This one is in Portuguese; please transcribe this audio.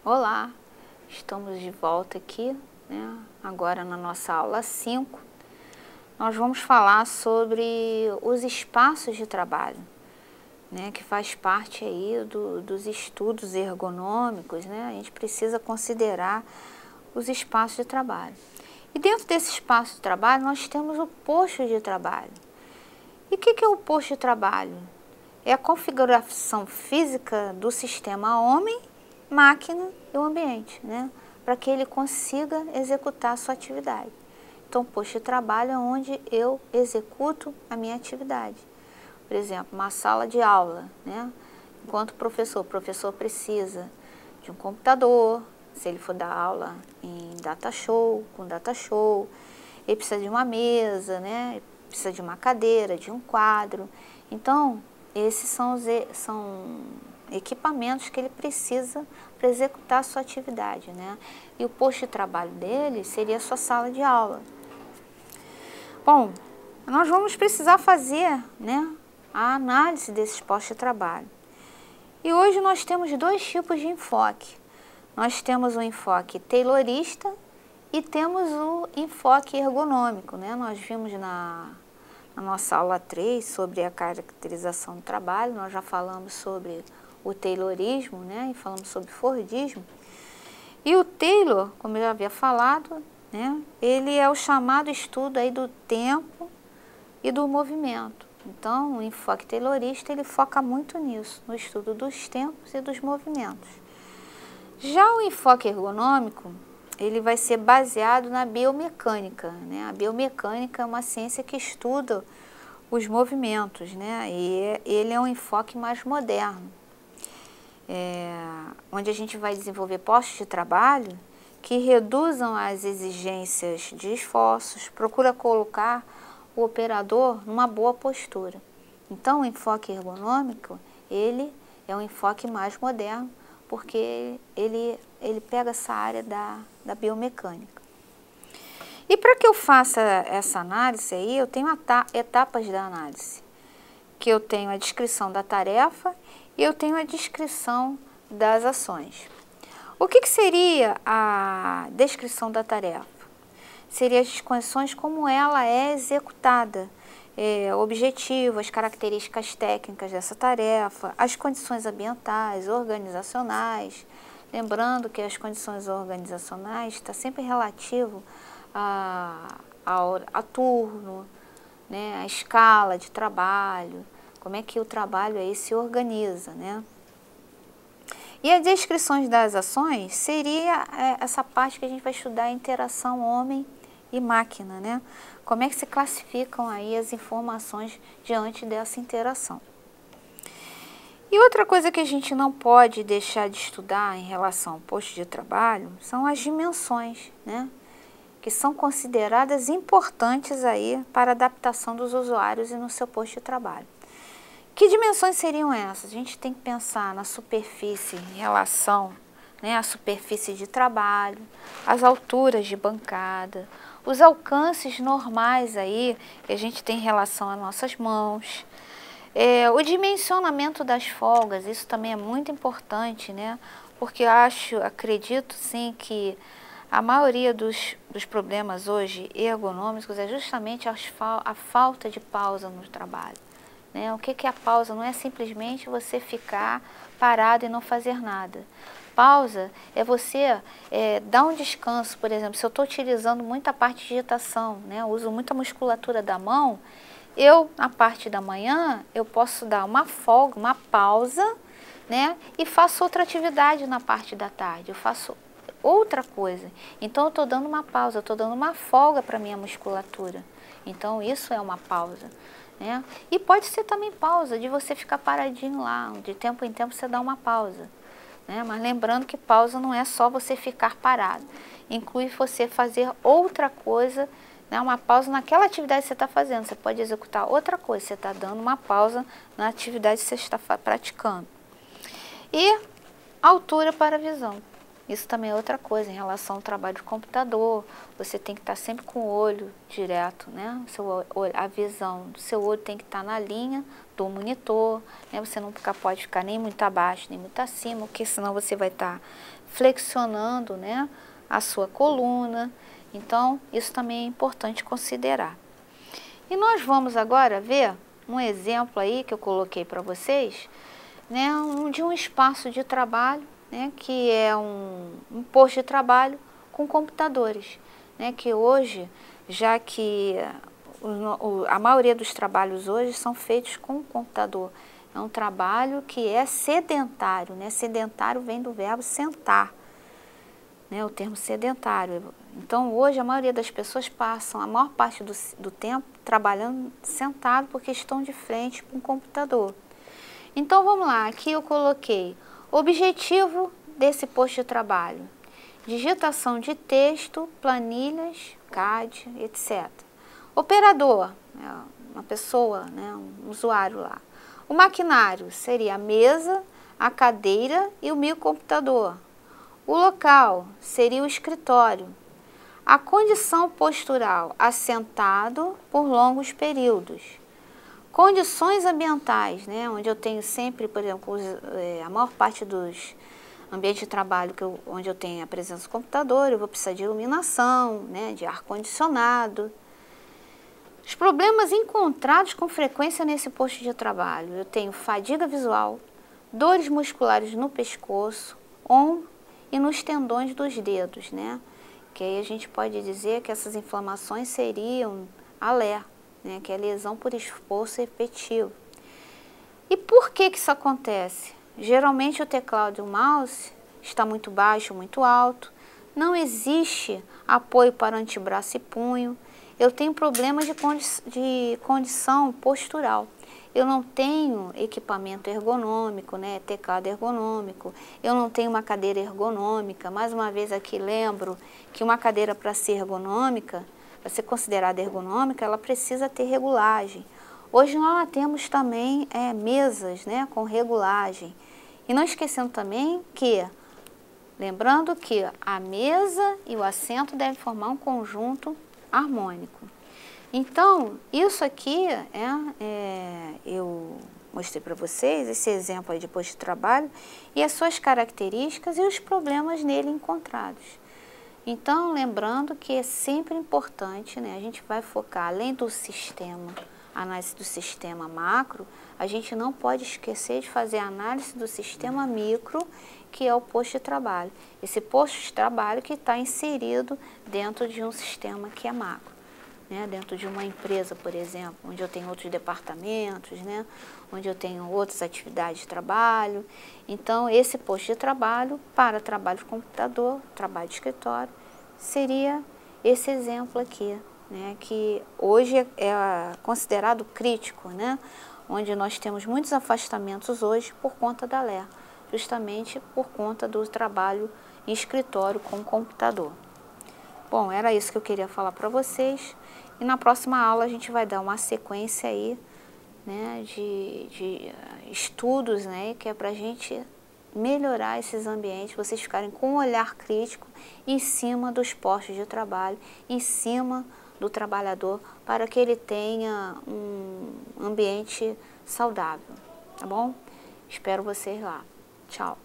Olá, estamos de volta aqui, né? Agora na nossa aula 5, nós vamos falar sobre os espaços de trabalho, né? Que faz parte aí dos estudos ergonômicos, né? A gente precisa considerar os espaços de trabalho. E dentro desse espaço de trabalho nós temos o posto de trabalho. E o que é o posto de trabalho? É a configuração física do sistema homem, máquina e o ambiente, né? Para que ele consiga executar a sua atividade. Então, posto de trabalho é onde eu executo a minha atividade. Por exemplo, uma sala de aula, né? Enquanto o professor precisa de um computador, se ele for dar aula em data show, com data show, ele precisa de uma mesa, né? Ele precisa de uma cadeira, de um quadro. Então, esses são equipamentos que ele precisa para executar a sua atividade, né? E o posto de trabalho dele seria a sua sala de aula. Bom, nós vamos precisar fazer, né, a análise desses postos de trabalho. E hoje nós temos dois tipos de enfoque. Nós temos o enfoque taylorista e temos o enfoque ergonômico, né? Nós vimos na nossa aula 3 sobre a caracterização do trabalho, nós já falamos sobre o taylorismo, né? E falamos sobre fordismo. E o Taylor, como eu já havia falado, né? Ele é o chamado estudo aí do tempo e do movimento. Então, o enfoque taylorista, ele foca muito nisso, no estudo dos tempos e dos movimentos. Já o enfoque ergonômico, ele vai ser baseado na biomecânica, né? A biomecânica é uma ciência que estuda os movimentos, né? E ele é um enfoque mais moderno, onde a gente vai desenvolver postos de trabalho que reduzam as exigências de esforços, procura colocar o operador numa boa postura. Então, o enfoque ergonômico, ele é um enfoque mais moderno, porque ele pega essa área da biomecânica. E para que eu faça essa análise aí, eu tenho etapas da análise, que eu tenho a descrição da tarefa e eu tenho a descrição das ações. O que seria a descrição da tarefa? Seria as condições como ela é executada, objetivo, as características técnicas dessa tarefa, as condições ambientais, organizacionais. Lembrando que as condições organizacionais está sempre relativo a turno, né, a escala de trabalho, como é que o trabalho aí se organiza, né? E as descrições das ações seria essa parte que a gente vai estudar, a interação homem e máquina, né? Como é que se classificam aí as informações diante dessa interação. E outra coisa que a gente não pode deixar de estudar em relação ao posto de trabalho são as dimensões, né? Que são consideradas importantes aí para a adaptação dos usuários e no seu posto de trabalho. Que dimensões seriam essas? A gente tem que pensar na superfície em relação, né, à superfície de trabalho, as alturas de bancada, os alcances normais aí que a gente tem em relação às nossas mãos, o dimensionamento das folgas, isso também é muito importante, né? Porque acredito sim que a maioria dos problemas hoje ergonômicos é justamente a falta de pausa no trabalho. Né? O que é a pausa? Não é simplesmente você ficar parado e não fazer nada. Pausa é você dar um descanso, por exemplo, se eu estou utilizando muita parte de digitação, né? Eu uso muita musculatura da mão, na parte da manhã, eu posso dar uma folga, uma pausa, né? E faço outra atividade na parte da tarde, eu faço outra coisa. Então, eu estou dando uma pausa, eu estou dando uma folga para a minha musculatura. Então, isso é uma pausa. Né? E pode ser também pausa, de você ficar paradinho lá, de tempo em tempo você dá uma pausa. Né? Mas lembrando que pausa não é só você ficar parado, inclui você fazer outra coisa, né? Uma pausa naquela atividade que você está fazendo, você pode executar outra coisa, você está dando uma pausa na atividade que você está praticando. E altura para a visão. Isso também é outra coisa em relação ao trabalho de computador. Você tem que estar sempre com o olho direto, né? A visão do seu olho tem que estar na linha do monitor, né? Você não pode ficar nem muito abaixo, nem muito acima, porque senão você vai estar flexionando, né, a sua coluna. Então, isso também é importante considerar. E nós vamos agora ver um exemplo aí que eu coloquei para vocês, né, de um espaço de trabalho, né, que é um posto de trabalho com computadores, né, que hoje, já que a maioria dos trabalhos hoje são feitos com o computador, é um trabalho que é sedentário, né, sedentário vem do verbo sentar, né, o termo sedentário. Então, hoje, a maioria das pessoas passam a maior parte do tempo trabalhando sentado porque estão de frente para um computador. Então, vamos lá, aqui eu coloquei objetivo desse posto de trabalho: digitação de texto, planilhas, CAD, etc. Operador, uma pessoa, né, um usuário lá. O maquinário seria a mesa, a cadeira e o microcomputador. O local seria o escritório. A condição postural, assentado por longos períodos. Condições ambientais, né, onde eu tenho sempre, por exemplo, a maior parte dos ambientes de trabalho onde eu tenho a presença do computador, eu vou precisar de iluminação, né, de ar-condicionado. Os problemas encontrados com frequência nesse posto de trabalho: eu tenho fadiga visual, dores musculares no pescoço, ombro e nos tendões dos dedos, né? Que aí a gente pode dizer que essas inflamações seriam a LER, né? Que é lesão por esforço repetitivo. E por que isso acontece? Geralmente o teclado e o mouse está muito baixo, muito alto, não existe apoio para antebraço e punho, eu tenho problemas de condição postural. Eu não tenho equipamento ergonômico, né, teclado ergonômico, eu não tenho uma cadeira ergonômica. Mais uma vez aqui lembro que uma cadeira, para ser ergonômica, para ser considerada ergonômica, ela precisa ter regulagem. Hoje nós temos também mesas, né, com regulagem. E não esquecendo também que, lembrando que a mesa e o assento devem formar um conjunto harmônico. Então, isso aqui eu mostrei para vocês, esse exemplo aí de posto de trabalho e as suas características e os problemas nele encontrados. Então, lembrando que é sempre importante, né, a gente vai focar, além do sistema, análise do sistema macro, a gente não pode esquecer de fazer a análise do sistema micro, que é o posto de trabalho. Esse posto de trabalho que está inserido dentro de um sistema que é macro. Né, dentro de uma empresa, por exemplo, onde eu tenho outros departamentos, né, onde eu tenho outras atividades de trabalho. Então, esse posto de trabalho, para trabalho de computador, trabalho de escritório, seria esse exemplo aqui, né, que hoje é considerado crítico, né, onde nós temos muitos afastamentos hoje por conta da LER, justamente por conta do trabalho em escritório com computador. Bom, era isso que eu queria falar para vocês. E na próxima aula a gente vai dar uma sequência aí, né, de estudos, né, que é para a gente melhorar esses ambientes, vocês ficarem com um olhar crítico em cima dos postos de trabalho, em cima do trabalhador, para que ele tenha um ambiente saudável, tá bom? Espero vocês lá. Tchau.